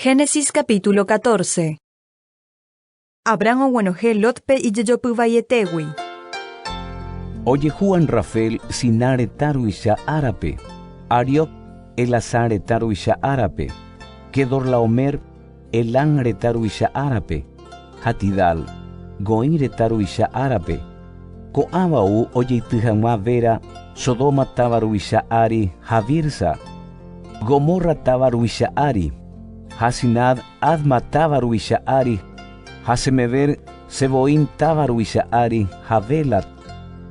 Génesis capítulo 14. Abraham oguenoje Lotpe y yeyopyvaietegui. Oye Juan Rafael sinare taruisha árape, Ariok elazare taruisha árape, Kedorlaomer elangre taruisha árape, Hatidal goinre taruisha árape, Koabau oye tijama vera, Sodoma tabaruisha ari Javirsa, Gomorra tabaruisha ari, Hasinad adma tabaruisha ari, Hasemever Seboim tabaruisha ari Havelat,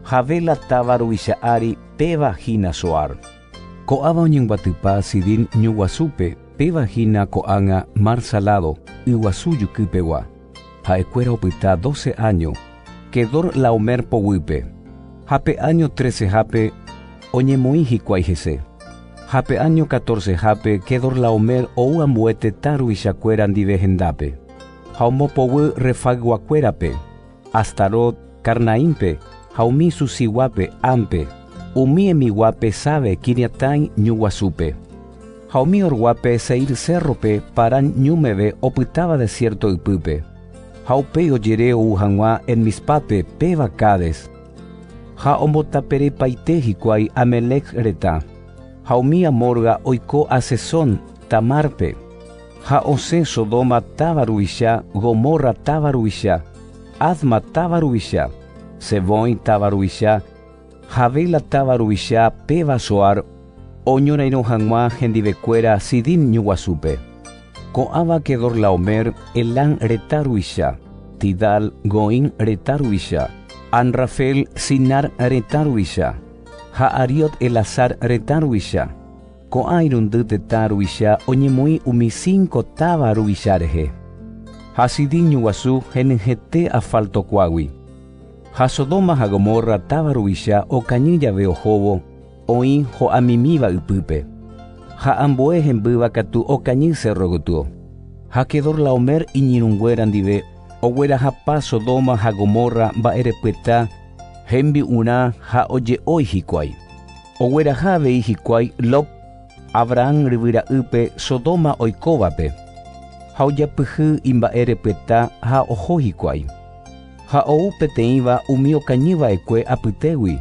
Havela tabaruisha ari peva hina soar. Koaba onyengwatipa sidin nyuwasupe peva hina koanga mar salado iwasuyu kipewa. Haekwera opita 12 años. Kedor laomer powipe. Hape año 13 hape onyemoiji kwaijese. Hape año 14 hape kedor laomer ouamuete taruisha cueran divejendape. Haumo powe refagwacuerape. Astarot Carnaimpe. Haumi susiwape ampe, umie mi guape sabe kiniatan ñuwasupe. Haumi orguape seir cerrope paran ñumeve opitaba desierto ipupe. Haupe oyere uhanwa en mispape peva cades. Ha omotapere paitejikuai amelec reta. Haumi amorga oiko asesón tamarpe. Ha ose Sodoma tabaruisha, Gomorra tabaruisha, Adma tabaruisha. Seboin tabaruisha, Havela tabaruisha, peva soar, oñora inohanwa gendivecuera sidin ñuwasupe. Koaba kedor laomer elan retaruisha, Tidal goin retaruisha, Anrafel sinar retaruisha, Haariot elazar retaruisha, Koairundute taruisha, oñemui umicinco tabaruishareje. Hasidin ñuwasu genengete afalto kuawi. Ha Sodoma ha Gomorra tabaruisha o cañilla veo jobo, oin ho amimiba ipupe. Ha amboe hembuba katu o cañil rogutuo. Ha kedor laomer iñirungueran dive, o huera ha pa Sodoma ha Gomorra ba erepueta, hembi una ha oye oijikuai. O huera ha veijikuai lop, Abraham rivira upe Sodoma oikobape. Ha oya puju imba erepueta ha ojojikuai. Ha oupe teiva umio cañiva ekwe aputewi,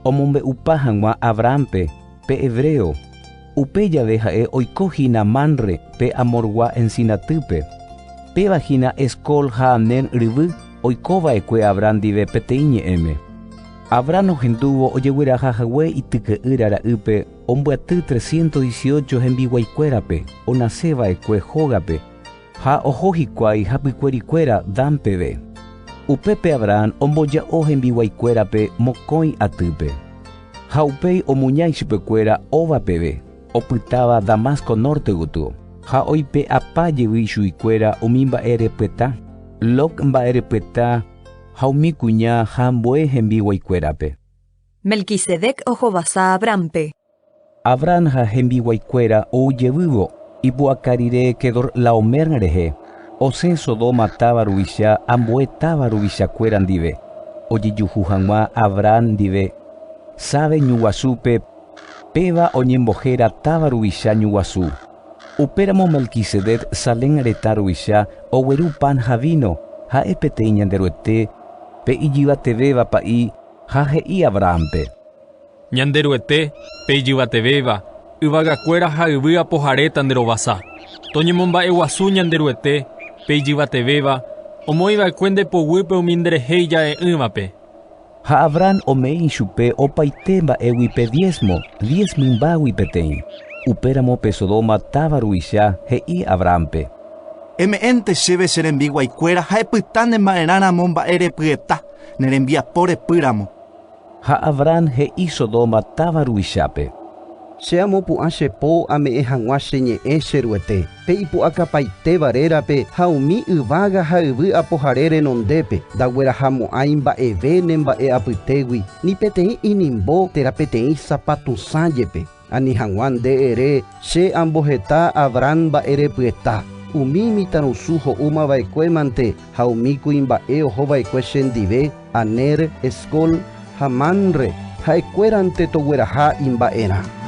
omombe upahanwa Abrampe, pe hebreo, upe yaveja oikojina manre, pe amorwa ensinatupe, pe vagina escol ha anen ribu, oikova ekwe Abram dive peteiñe eme. Abram ojenduvo oyewira jajawe ituke irara upe, ombuatu 318 envihuaycuerape, onaceba ekwe jogape, ha ojojikuai hapicuericuera dampeve. Upepe Abraham omboya ojen biwaicuerape mokoi atupe. Haupei omuñai chupecuera ova pebe, oputaba Damasco norte gutu. Ha oipe apaye wishuicuera umimba erepeta, lok mba erepeta, haumi cuña hambue biwaicuerape. Melquisedec ojobasa Abrampe. Abraham ha hembiwaicuera o yevivo, ibuacarire kedor laomernereje. Ose Sodoma tabaruisha, amboe tabaruisha cueran dive. Oye yujuhanwa Abraham dive. Sabe ñuwasupe, peva oñembojera tabaruisha ñuwasu. Uperamo Melquisedec salen retaruisha, oweru pan javino, ha epeteñan deruete, pe iyuatebeba pa'i, ha hei Abrahampe. Ñanderuete, pe iyuatebeba, ivagacuera ha ivia pojareta nderobasa. Toñemomba eguasu ñanderuete, Peijivatebeba, omoiva cuende poguipe umindereheya imape. Ha Abraham omei chupe opaitemba ewipe 10 mimbawi petein. Uperamo pe Sodoma tabaruisha hei Abrampe. Ente cheve serembiguaicuera haepytane ma'erãrã momba erepyeta nerembia pore pyramo. Ha Abraham hei Sodoma tabaruishape. Seamo pu'ã chepo ame'ẽ hag̃ua cheñe'ẽ cheruete. Pe ipu'akapaite varérape ha umi yvága ha yvy apohare renondépe. Ndaguerahamo'ãi mba'eve ne mba'e apytégui. Ni peteĩ inimbo térã peteĩ sapatusãjepe. Ani hag̃ua nde ere che amboheta Abraham mba'erepyeta. Umi mitãrusu ho'úmava'ekuémante ha umi kuimba'e ohova'ekue chendive, Aner, Escol ha Manre ha'ekuérante togueraha imba'erã.